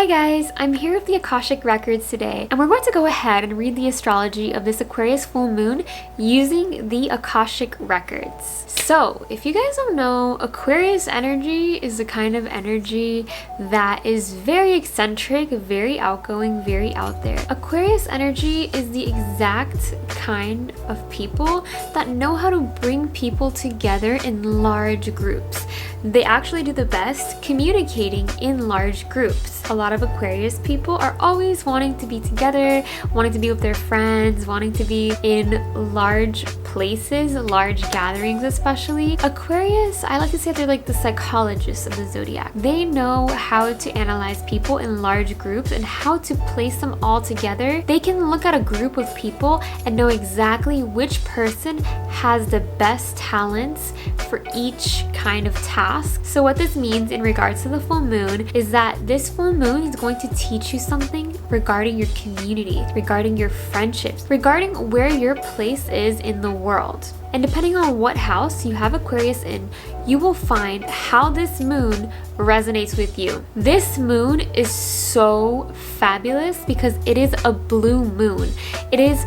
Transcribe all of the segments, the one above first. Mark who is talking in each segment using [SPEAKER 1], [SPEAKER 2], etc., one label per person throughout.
[SPEAKER 1] Hi guys, I'm here with the Akashic Records today, and we're going to go ahead and read the astrology of this Aquarius full moon using the Akashic Records. So, if you guys don't know, Aquarius energy is the kind of energy that is very eccentric, very outgoing, very out there. Aquarius energy is the exact kind of people that know how to bring people together in large groups. They actually do the best communicating in large groups. A lot of Aquarius people are always wanting to be together, wanting to be with their friends, wanting to be in large places, large gatherings especially. Aquarius, I like to say they're like the psychologists of the zodiac. They know how to analyze people in large groups and how to place them all together. They can look at a group of people and know exactly which person has the best talents for each kind of task. So what this means in regards to the full moon is that this full moon is going to teach you something regarding your community, regarding your friendships, regarding where your place is in the world. And depending on what house you have Aquarius in, you will find how this moon resonates with you. This moon is so fabulous because it is a blue moon. It is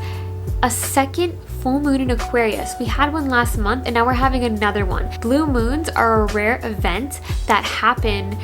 [SPEAKER 1] a second full moon in Aquarius. We had one last month and now we're having another one. Blue moons are a rare event that happen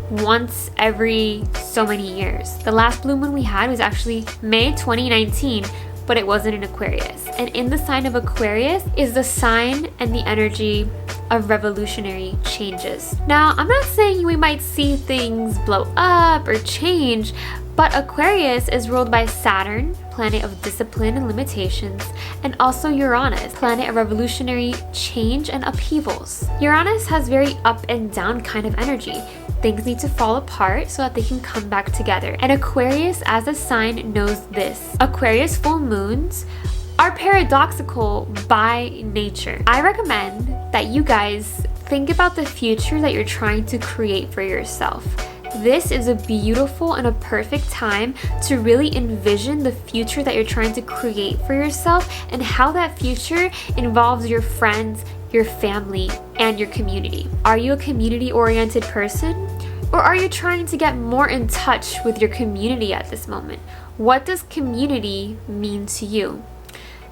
[SPEAKER 1] once every so many years. The last blue moon we had was actually May 2019, but it wasn't in Aquarius. And in the sign of Aquarius is the sign and the energy of revolutionary changes. Now, I'm not saying we might see things blow up or change, but Aquarius is ruled by Saturn, planet of discipline and limitations, and also Uranus, planet of revolutionary change and upheavals. Uranus has very up and down kind of energy. Things need to fall apart so that they can come back together. And Aquarius as a sign knows this. Aquarius full moons are paradoxical by nature. I recommend that you guys think about the future that you're trying to create for yourself. This is a beautiful and a perfect time to really envision the future that you're trying to create for yourself and how that future involves your friends, your family, and your community. Are you a community-oriented person? Or are you trying to get more in touch with your community at this moment? What does community mean to you?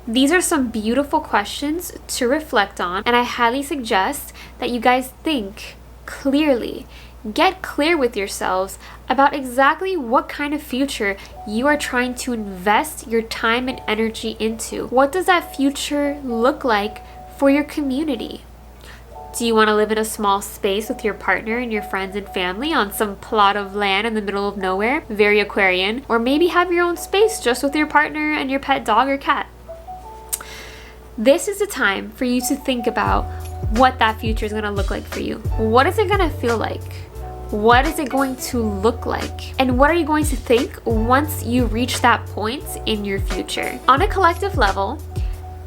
[SPEAKER 1] These are some beautiful questions to reflect on, and I highly suggest that you guys think clearly. Get clear with yourselves about exactly what kind of future you are trying to invest your time and energy into. What does that future look like for your community? Do you want to live in a small space with your partner and your friends and family on some plot of land in the middle of nowhere? Very Aquarian. Or maybe have your own space just with your partner and your pet dog or cat. This is the time for you to think about what that future is going to look like for you. What is it going to feel like? What is it going to look like? And what are you going to think once you reach that point in your future? On a collective level,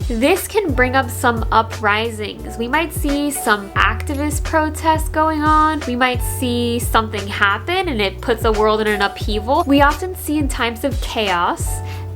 [SPEAKER 1] this can bring up some uprisings. We might see some activist protests going on. We might see something happen and it puts the world in an upheaval. We often see in times of chaos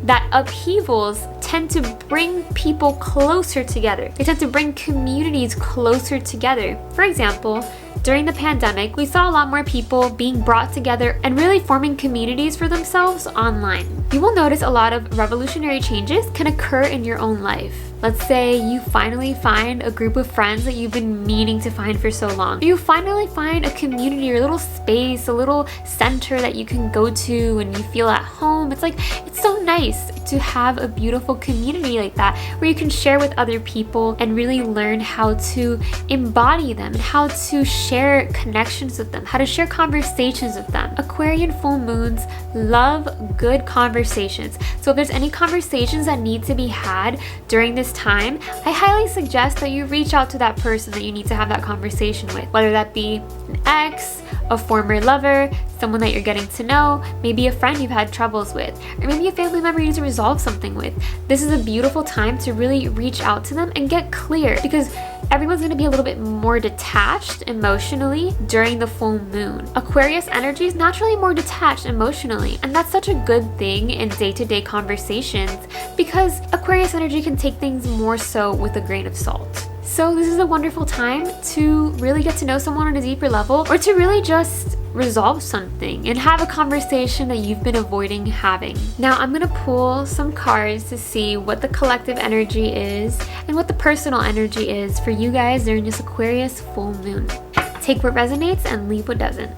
[SPEAKER 1] that upheavals tend to bring people closer together. They tend to bring communities closer together. For example, during the pandemic, we saw a lot more people being brought together and really forming communities for themselves online. You will notice a lot of revolutionary changes can occur in your own life. Let's say you finally find a group of friends that you've been meaning to find for so long. You finally find a community or a little space, a little center that you can go to and you feel at home. It's so nice to have a beautiful community like that where you can share with other people and really learn how to embody them and how to share connections with them, how to share conversations with them. Aquarian full moons love good conversations. So if there's any conversations that need to be had during this time, I highly suggest that you reach out to that person that you need to have that conversation with, whether that be an ex, a former lover, someone that you're getting to know, maybe a friend you've had troubles with, or maybe a family member you need to resolve something with. This is a beautiful time to really reach out to them and get clear because everyone's going to be a little bit more detached emotionally during the full moon. Aquarius energy is naturally more detached emotionally, and that's such a good thing in day-to-day conversations because Aquarius energy can take things more so with a grain of salt. So this is a wonderful time to really get to know someone on a deeper level, or to really just resolve something and have a conversation that you've been avoiding having. Now I'm gonna pull some cards to see what the collective energy is and what the personal energy is for you guys during this Aquarius full moon. Take what resonates and leave what doesn't.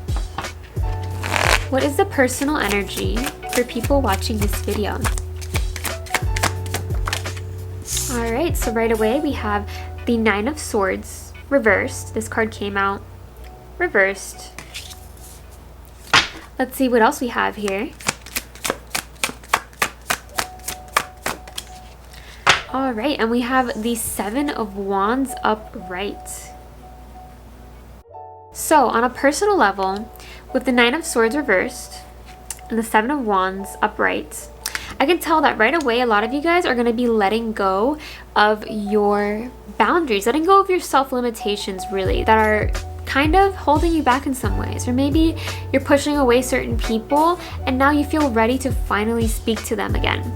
[SPEAKER 1] What is the personal energy for people watching this video? Alright, so right away we have the Nine of Swords reversed. This card came out reversed. Let's see what else we have here. Alright, and we have the Seven of Wands upright. So, on a personal level, with the Nine of Swords reversed and the Seven of Wands upright, I can tell that right away a lot of you guys are going to be letting go of your boundaries, letting go of your self-limitations really, that are kind of holding you back in some ways. Or maybe you're pushing away certain people and now you feel ready to finally speak to them again.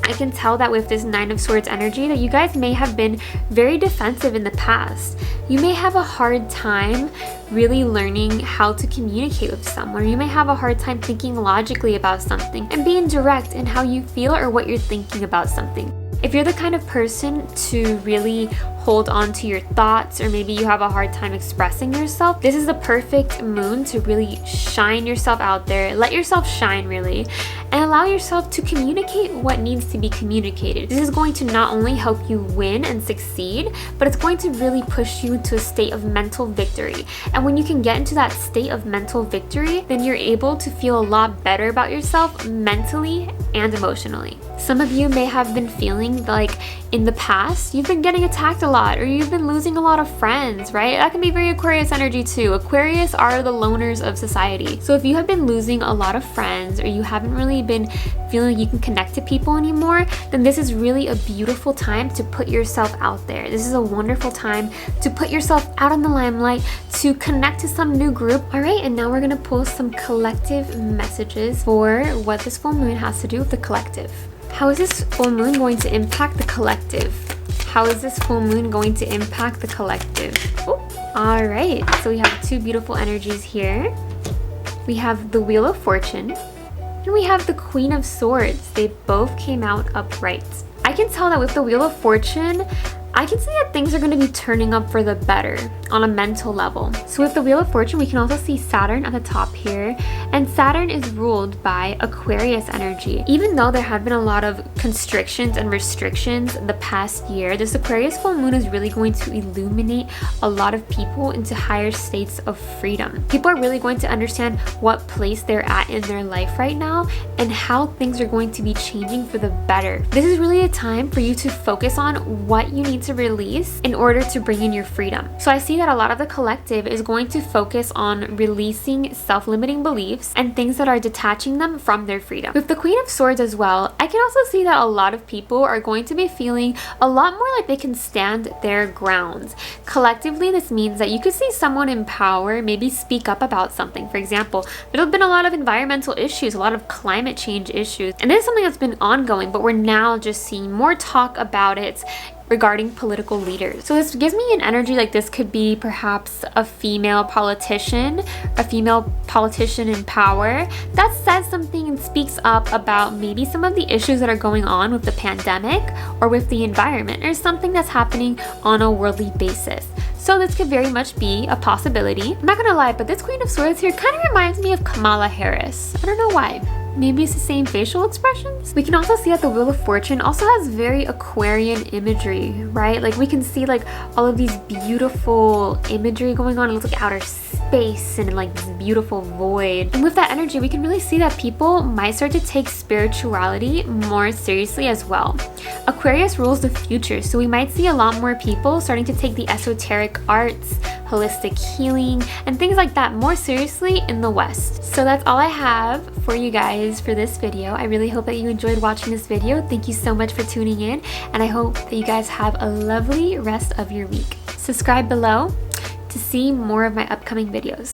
[SPEAKER 1] I can tell that with this Nine of Swords energy that you guys may have been very defensive in the past. You may have a hard time really learning how to communicate with someone. You may have a hard time thinking logically about something and being direct in how you feel or what you're thinking about something. If you're the kind of person to really hold on to your thoughts, or maybe you have a hard time expressing yourself, this is the perfect moon to really shine yourself out there, let yourself shine really, and allow yourself to communicate what needs to be communicated. This is going to not only help you win and succeed, but it's going to really push you into a state of mental victory. And when you can get into that state of mental victory, then you're able to feel a lot better about yourself mentally and emotionally. Some of you may have been feeling like in the past you've been getting attacked a lot, or you've been losing a lot of friends, right? That can be very Aquarius energy too. Aquarius are the loners of society. So if you have been losing a lot of friends, or you haven't really been feeling like you can connect to people anymore, then this is really a beautiful time to put yourself out there. This is a wonderful time to put yourself out in the limelight, to connect to some new group. All right, and now we're gonna pull some collective messages for what this full moon has to do with the collective. How is this full moon going to impact the collective? How is this full moon going to impact the collective? All right, so we have two beautiful energies here. We have the Wheel of Fortune and we have the Queen of Swords. They both came out upright. I can tell that with the Wheel of Fortune, I can see that things are going to be turning up for the better on a mental level. So with the Wheel of Fortune, we can also see Saturn at the top here, and Saturn is ruled by Aquarius energy. Even though there have been a lot of constrictions and restrictions the past year, this Aquarius full moon is really going to illuminate a lot of people into higher states of freedom. People are really going to understand what place they're at in their life right now and how things are going to be changing for the better. This is really a time for you to focus on what you need to release in order to bring in your freedom. So I see that a lot of the collective is going to focus on releasing self-limiting beliefs and things that are detaching them from their freedom. With the Queen of Swords as well, I can also see that a lot of people are going to be feeling a lot more like they can stand their grounds. Collectively, this means that you could see someone in power maybe speak up about something. For example, there have been a lot of environmental issues, a lot of climate change issues, and this is something that's been ongoing, but we're now just seeing more talk about it regarding political leaders. So this gives me an energy like this could be perhaps a female politician in power that says something and speaks up about maybe some of the issues that are going on with the pandemic or with the environment, or something that's happening on a worldly basis. So this could very much be a possibility. I'm not gonna lie, but this Queen of Swords here kind of reminds me of Kamala Harris. I don't know why. Maybe it's the same facial expressions? We can also see that the Wheel of Fortune also has very Aquarian imagery, right? Like we can see like all of these beautiful imagery going on. It looks like outer space and like this beautiful void. And with that energy, we can really see that people might start to take spirituality more seriously as well. Aquarius rules the future, so we might see a lot more people starting to take the esoteric arts, holistic healing, and things like that more seriously in the West. So that's all I have for you guys for this video. I really hope that you enjoyed watching this video. Thank you so much for tuning in, and I hope that you guys have a lovely rest of your week. Subscribe below to see more of my upcoming videos.